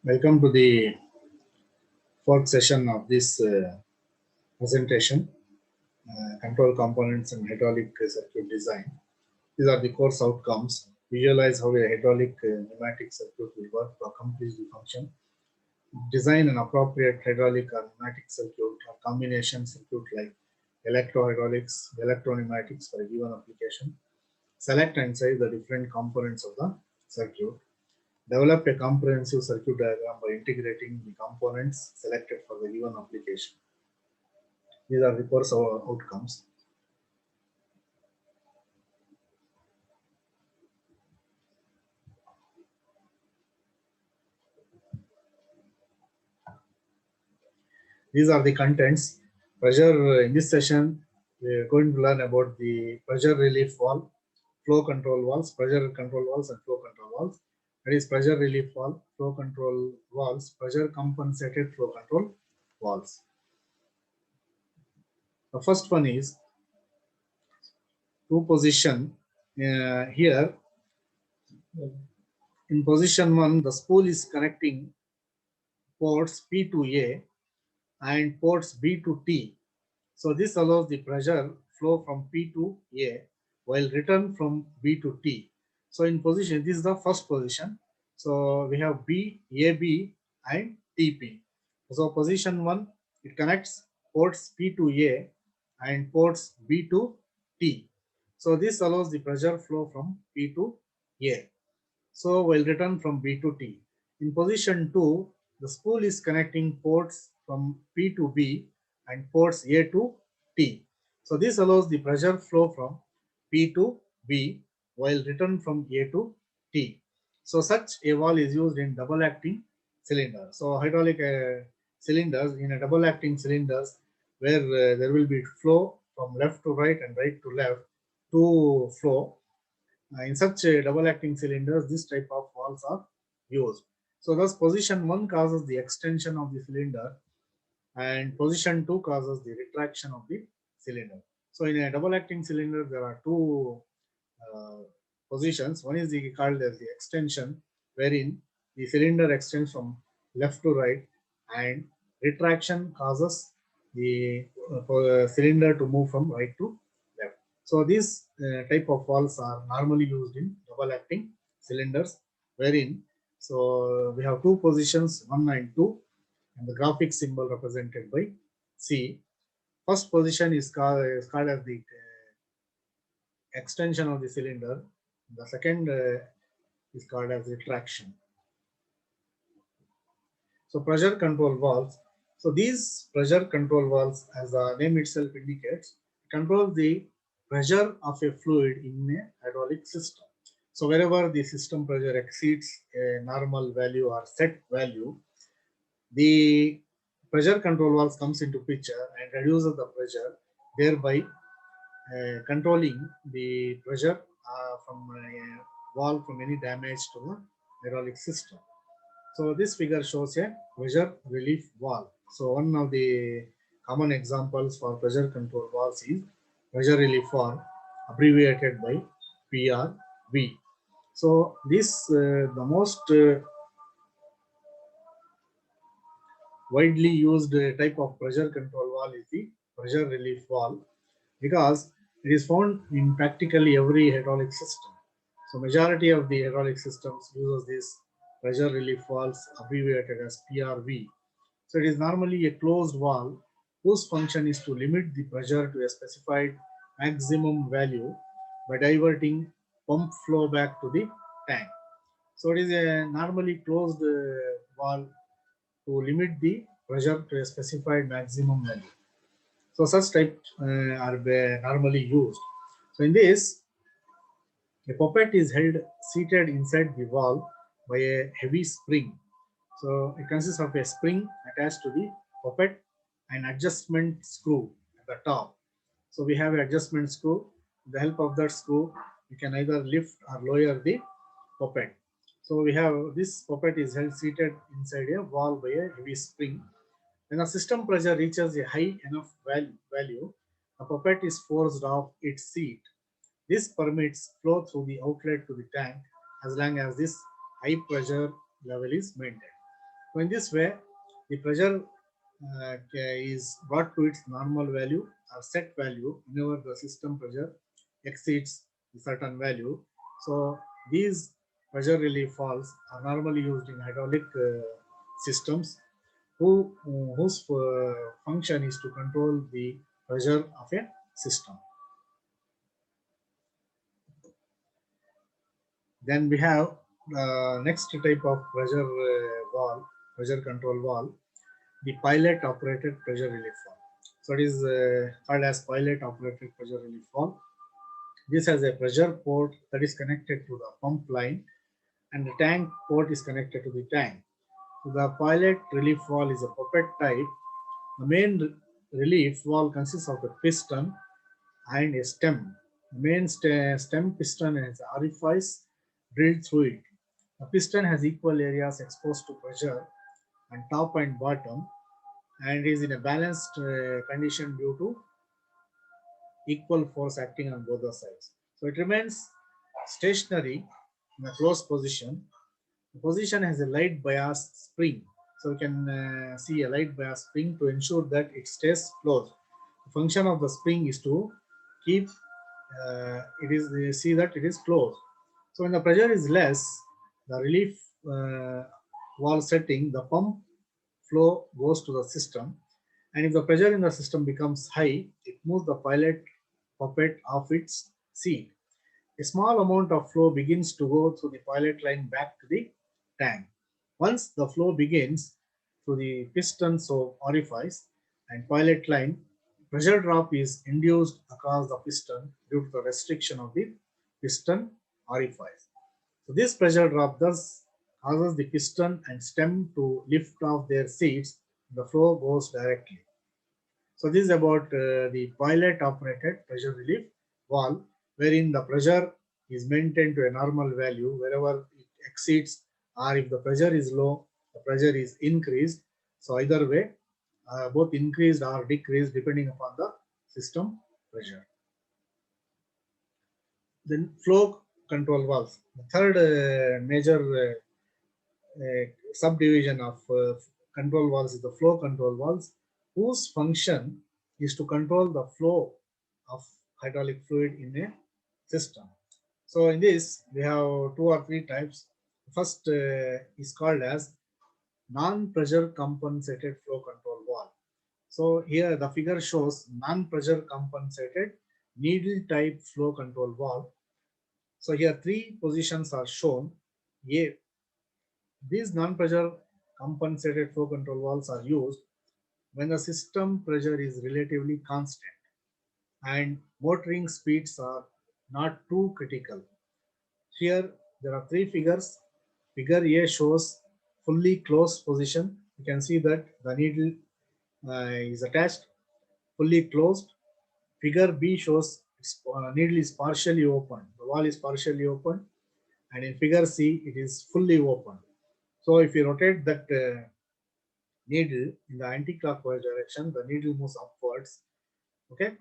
Welcome to the fourth session of this presentation, Control Components and Hydraulic Circuit Design. These are the course outcomes. Visualize how a hydraulic pneumatic circuit will work to accomplish the function. Design an appropriate hydraulic or pneumatic circuit or combination circuit like electrohydraulics, electropneumatics for a given application. Select and size the different components of the circuit. Develop a comprehensive circuit diagram by integrating the components selected for the given application. These are the course outcomes. These are the contents. Pressure in this session, we are going to learn about the pressure relief valve, flow control valves, pressure control valves, and flow control valves. That is pressure relief valve, flow control valves, pressure compensated flow control valves. The first one is to position here. In position 1, the spool is connecting ports P to A and ports B to T. So this allows the pressure flow from P to A while return from B to T. So in position, this is the first position. So we have B, AB and TP. So position 1, it connects ports P to A and ports B to T. So this allows the pressure flow from P to A. So we'll return from B to T. In position 2, the spool is connecting ports from P to B and ports A to T. So this allows the pressure flow from P to B while return from A to T. So such a valve is used in double acting cylinder. So hydraulic cylinders, in a double acting cylinders where there will be flow from left to right and right to left to flow. In such double acting cylinders, this type of valves are used. So thus position 1 causes the extension of the cylinder and position 2 causes the retraction of the cylinder. So in a double acting cylinder, there are two positions. One is called as the extension, wherein the cylinder extends from left to right, and retraction causes the cylinder to move from right to left. So these type of valves are normally used in double acting cylinders, wherein so we have two positions, 1 and 2, and the graphic symbol represented by C. First position is called as the extension of the cylinder. The second is called as retraction. So pressure control valves. So these pressure control valves, as the name itself indicates, control the pressure of a fluid in a hydraulic system. So wherever the system pressure exceeds a normal value or set value, the pressure control valves comes into picture and reduces the pressure, thereby controlling the pressure from a valve from any damage to the hydraulic system. So this figure shows a pressure relief valve. So one of the common examples for pressure control valves is pressure relief valve, abbreviated by PRV. So this the most widely used type of pressure control valve is the pressure relief valve, because it is found in practically every hydraulic system. So majority of the hydraulic systems uses this pressure relief valves, abbreviated as PRV. So it is normally a closed valve whose function is to limit the pressure to a specified maximum value by diverting pump flow back to the tank. So it is a normally closed valve to limit the pressure to a specified maximum value. So such types are normally used. So in this, a puppet is held seated inside the valve by a heavy spring. So it consists of a spring attached to the puppet and adjustment screw at the top. So we have an adjustment screw. With the help of that screw, we can either lift or lower the puppet. So we have this puppet is held seated inside a valve by a heavy spring. When the system pressure reaches a high enough value, the puppet is forced off its seat. This permits flow through the outlet to the tank as long as this high pressure level is maintained. So in this way, the pressure is brought to its normal value or set value whenever the system pressure exceeds a certain value. So these pressure relief valves are normally used in hydraulic systems whose function is to control the pressure of a system. Then we have the next type of pressure valve, pressure control valve, the pilot operated pressure relief valve. So it is called as pilot operated pressure relief valve. This has a pressure port that is connected to the pump line, and the tank port is connected to the tank. So the pilot relief valve is a puppet type. The main relief valve consists of a piston and a stem. The main stem piston has an orifice drilled through it. The piston has equal areas exposed to pressure on top and bottom, and is in a balanced condition due to equal force acting on both the sides. So it remains stationary in a closed position. The position has a light bias spring. So you can see a light bias spring to ensure that it stays closed. The function of the spring is to keep it is see that it is closed. So when the pressure is less, the relief valve setting, the pump flow goes to the system, and if the pressure in the system becomes high, it moves the pilot puppet off its seat. A small amount of flow begins to go through the pilot line back to the tank. Once the flow begins through the piston so orifice and pilot line, pressure drop is induced across the piston due to the restriction of the piston orifice. So this pressure drop thus causes the piston and stem to lift off their seats. The flow goes directly. So this is about the pilot operated pressure relief valve, wherein the pressure is maintained to a normal value. Wherever it exceeds, or if the pressure is low, the pressure is increased. So either way, both increased or decreased depending upon the system pressure. Then flow control valves. The third major subdivision of control valves is the flow control valves, whose function is to control the flow of hydraulic fluid in a system. So in this, we have two or three types. First is called as non-pressure compensated flow control valve. So here the figure shows non-pressure compensated needle type flow control valve. So here three positions are shown. A, these non-pressure compensated flow control valves are used when the system pressure is relatively constant and motoring speeds are not too critical. Here there are three figures. Figure A shows fully closed position. You can see that the needle is attached, fully closed. Figure B shows needle is partially open. The valve is partially open, and in figure C it is fully open. So if you rotate that needle in the anti-clockwise direction, the needle moves upwards, okay,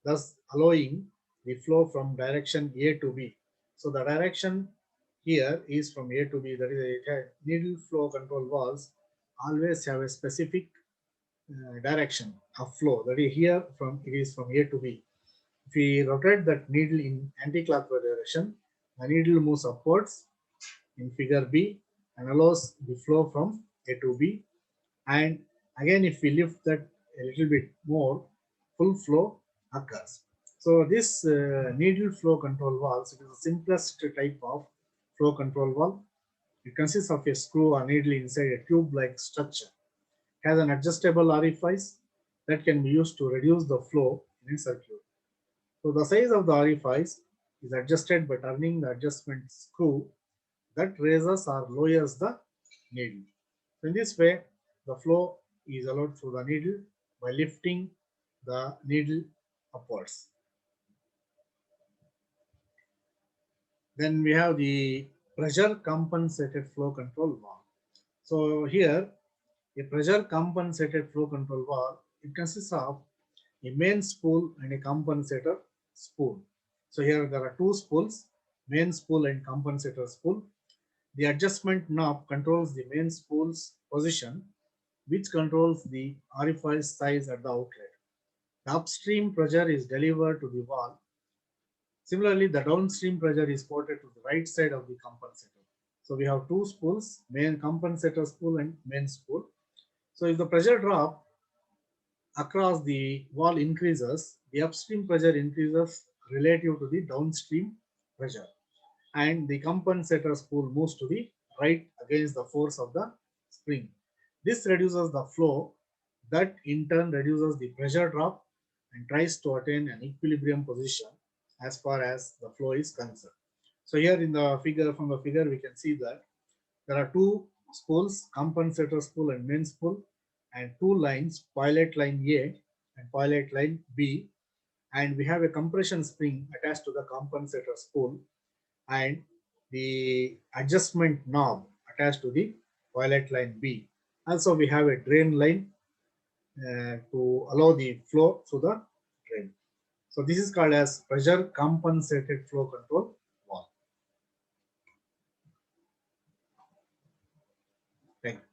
thus allowing the flow from direction A to B. So the direction here is from A to B, that is a needle flow control valves always have a specific direction of flow, that is here from it is from A to B. If we rotate that needle in anti-clockwise direction, the needle moves upwards in figure B and allows the flow from A to B. And again, if we lift that a little bit more, full flow occurs. So this needle flow control valve is the simplest type of flow control valve. It consists of a screw or needle inside a tube-like structure. It has an adjustable orifice that can be used to reduce the flow in a circuit. So the size of the orifice is adjusted by turning the adjustment screw that raises or lowers the needle. So in this way, the flow is allowed through the needle by lifting the needle upwards. Then we have the pressure compensated flow control valve. So here, a pressure compensated flow control valve, it consists of a main spool and a compensator spool. So here there are two spools, main spool and compensator spool. The adjustment knob controls the main spool's position, which controls the orifice size at the outlet. The upstream pressure is delivered to the valve. Similarly, the downstream pressure is ported to the right side of the compensator. So we have two spools, main compensator spool and main spool. So if the pressure drop across the valve increases, the upstream pressure increases relative to the downstream pressure, and the compensator spool moves to the right against the force of the spring. This reduces the flow, that in turn reduces the pressure drop and tries to attain an equilibrium position as far as the flow is concerned. So here in the figure, from the figure, we can see that there are two spools, compensator spool and main spool, and two lines, pilot line A and pilot line B, and we have a compression spring attached to the compensator spool and the adjustment knob attached to the pilot line B. Also, we have a drain line to allow the flow through the drain. So this is called as pressure compensated flow control valve. Thank you.